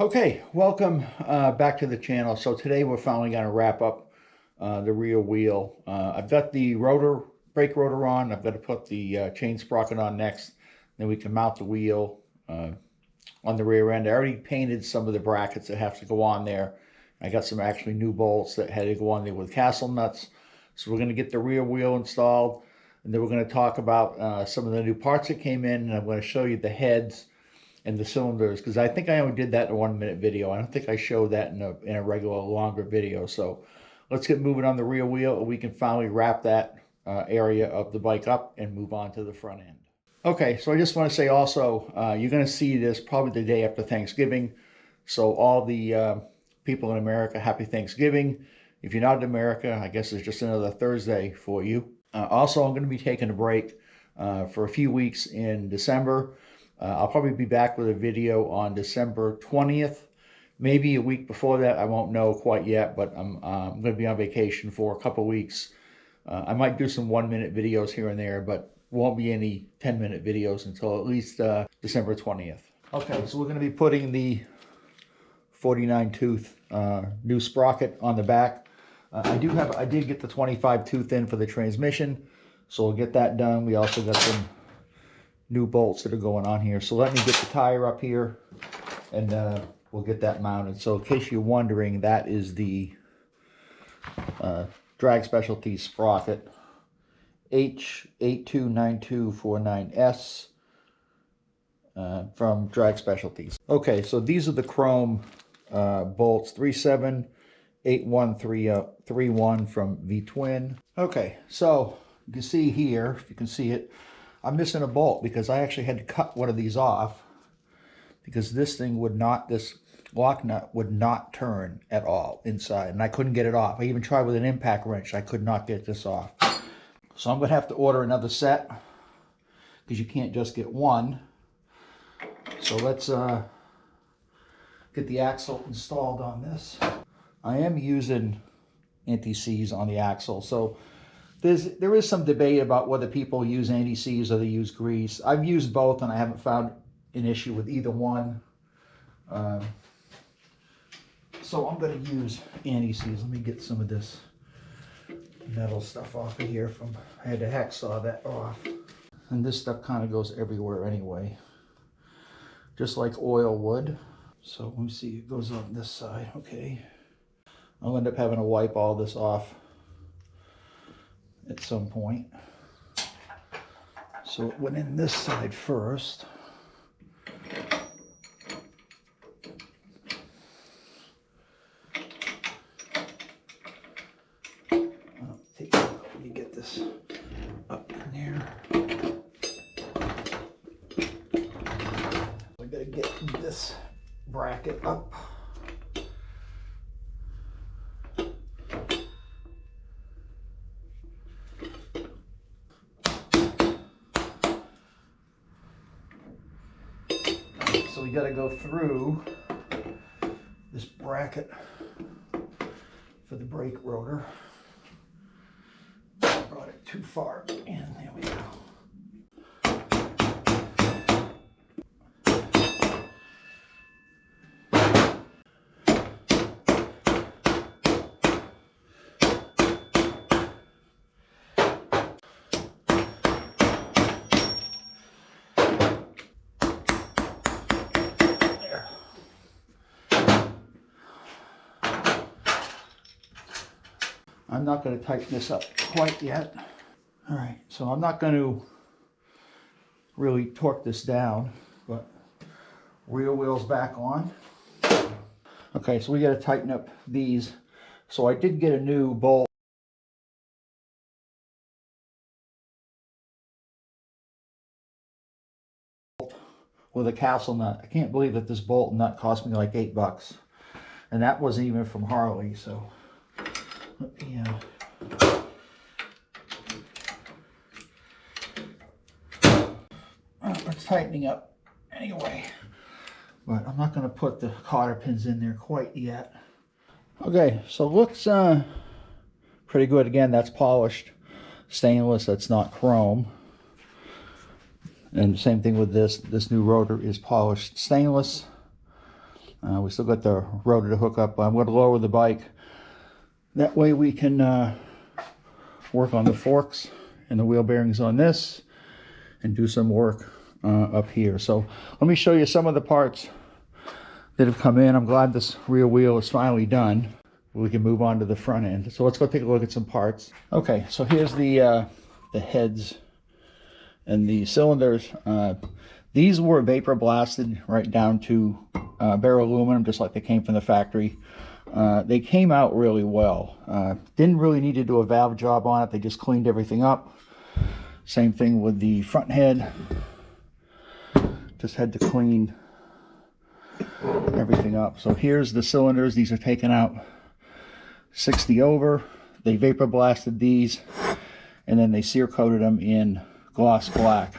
Okay, welcome back to the channel. So today we're finally going to wrap up the rear wheel. I've got the brake rotor on. I've got to put the chain sprocket on next. Then we can mount the wheel on the rear end. I already painted some of the brackets that have to go on there. I got some actually new bolts that had to go on there with castle nuts. So we're going to get the rear wheel installed. And then we're going to talk about some of the new parts that came in. And I'm going to show you the heads and the cylinders, because I think I only did that in a 1-minute video. I don't think I showed that in a regular longer video. So let's get moving on the rear wheel, and we can finally wrap that area of the bike up and move on to the front end. Okay, so I just want to say also, you're going to see this probably the day after Thanksgiving. So all the people in America, happy Thanksgiving. If you're not in America, I guess it's just another Thursday for you. Also, I'm going to be taking a break for a few weeks in December. I'll probably be back with a video on December 20th, maybe a week before that. I won't know quite yet, but I'm going to be on vacation for a couple weeks. I might do some 1-minute videos here and there, but won't be any 10-minute videos until at least December 20th. Okay, so we're going to be putting the 49 tooth new sprocket on the back. I did get the 25 tooth in for the transmission, so we'll get that done. We also got some new bolts that are going on here. So let me get the tire up here and we'll get that mounted. So in case you're wondering, that is the Drag Specialties sprocket H829249S from Drag Specialties. Okay, so these are the chrome bolts 378131 from V-Twin. Okay, so you can see here, if you can see it, I'm missing a bolt because I actually had to cut one of these off because this thing would not, this lock nut would not turn at all inside, and I couldn't get it off. I even tried with an impact wrench. I could not get this off. So I'm going to have to order another set because you can't just get one. So let's get the axle installed on this. I am using anti-seize on the axle, so there is some debate about whether people use anti-seize or they use grease. I've used both and I haven't found an issue with either one. So I'm going to use anti-seize. Let me get some of this metal stuff off of here. I had to hacksaw that off. And this stuff kind of goes everywhere anyway, just like oil would. So let me see, it goes on this side. Okay. I'll end up having to wipe all this off at some point. So it went in this side first. Let me get this up in there. I gotta get this bracket up. So we got to go through this bracket for the brake rotor. Brought it too far in. There we go. I'm not going to tighten this up quite yet. All right, so I'm not going to really torque this down, but rear wheel's back on. Okay, so we got to tighten up these. So I did get a new bolt with a castle nut. I can't believe that this bolt and nut cost me like $8, and that wasn't even from Harley. So yeah. It's tightening up anyway, but I'm not going to put the cotter pins in there quite yet. Okay, so looks pretty good. Again, that's polished stainless, that's not chrome. And same thing with this new rotor is polished stainless. We still got the rotor to hook up. I'm going to lower the bike. That way we can work on the forks and the wheel bearings on this and do some work up here. So let me show you some of the parts that have come in. I'm glad this rear wheel is finally done. We can move on to the front end. So let's go take a look at some parts. Okay, so here's the heads and the cylinders. These were vapor blasted right down to bare aluminum, just like they came from the factory. They came out really well. Didn't really need to do a valve job on it. They just cleaned everything up. Same thing with the front head. Just had to clean everything up. So here's the cylinders. These are taken out 60 over. They vapor blasted these and then they cere coated them in gloss black.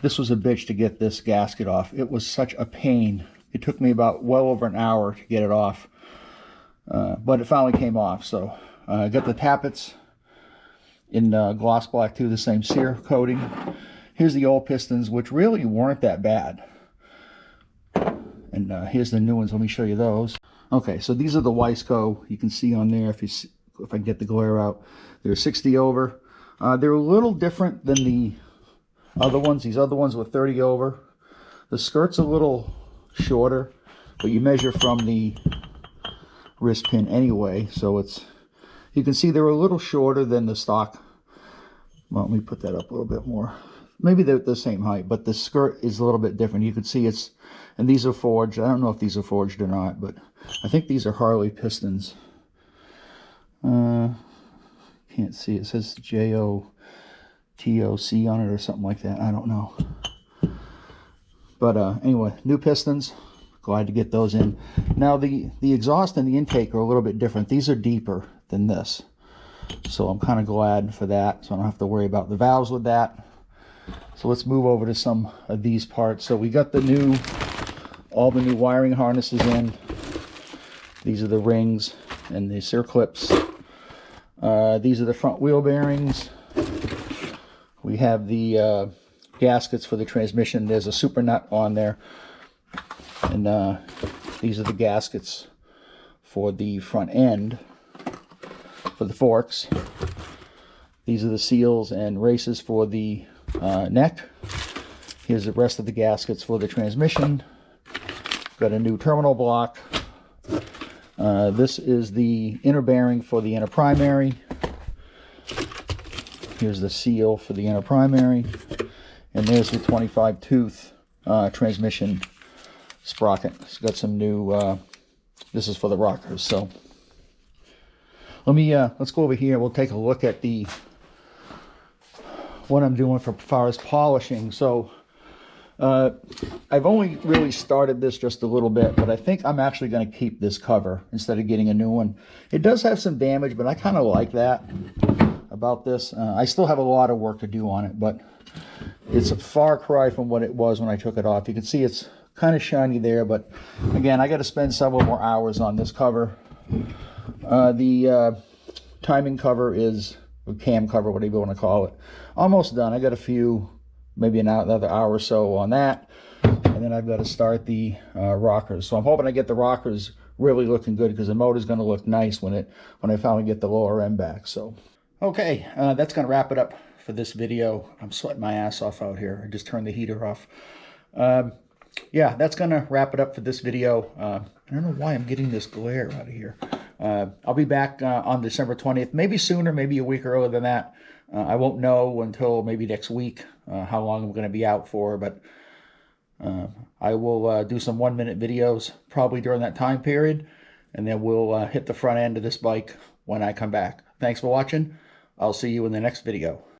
This was a bitch to get this gasket off. It was such a pain. It took me about well over an hour to get it off, but it finally came off. So I got the tappets in gloss black too, the same cere coating. Here's the old pistons, which really weren't that bad. And here's the new ones. Let me show you those. Okay, so these are the Wiseco. You can see on there, if I can get the glare out, they're 60 over. They're a little different than the other ones. These other ones were 30 over. The skirt's a little shorter, but you measure from the wrist pin anyway, so it's, you can see they're a little shorter than the stock. Well, let me put that up a little bit more. Maybe they're the same height, but the skirt is a little bit different. You can see it's, and these are forged. I don't know if these are forged or not, but I think these are Harley pistons. Can't see. It says JOTOC on it or something like that. I don't know. But anyway, new pistons. Glad to get those in. Now the exhaust and the intake are a little bit different. These are deeper than this, so I'm kind of glad for that. So I don't have to worry about the valves with that. So let's move over to some of these parts. So we got all the new wiring harnesses in. These are the rings and the cere clips. These are the front wheel bearings. We have the gaskets for the transmission. There's a super nut on there. And these are the gaskets for the front end, for the forks. These are the seals and races for the neck. Here's the rest of the gaskets for the transmission. Got a new terminal block. This is the inner bearing for the inner primary. Here's the seal for the inner primary. And there's the 25 tooth transmission sprocket. It's got some new, this is for the rockers. So let's go over here. We'll take a look at what I'm doing for far as polishing. So I've only really started this just a little bit, but I think I'm actually going to keep this cover instead of getting a new one. It does have some damage, but I kind of like that about this. I still have a lot of work to do on it, but it's a far cry from what it was when I took it off. You can see it's kind of shiny there, but again, I got to spend several more hours on this cover. The timing cover is, or cam cover, whatever you want to call it, almost done. I got a few, maybe another hour or so on that, and then I've got to start the rockers. So I'm hoping I get the rockers really looking good, because the motor's going to look nice when I finally get the lower end back. So okay, that's going to wrap it up for this video. I'm sweating my ass off out here. I just turned the heater off. Yeah, that's going to wrap it up for this video. I don't know why I'm getting this glare out of here. I'll be back on December 20th, maybe sooner, maybe a week earlier than that. I won't know until maybe next week how long I'm going to be out for, but I will do some 1-minute videos probably during that time period, and then we'll hit the front end of this bike when I come back. Thanks for watching. I'll see you in the next video.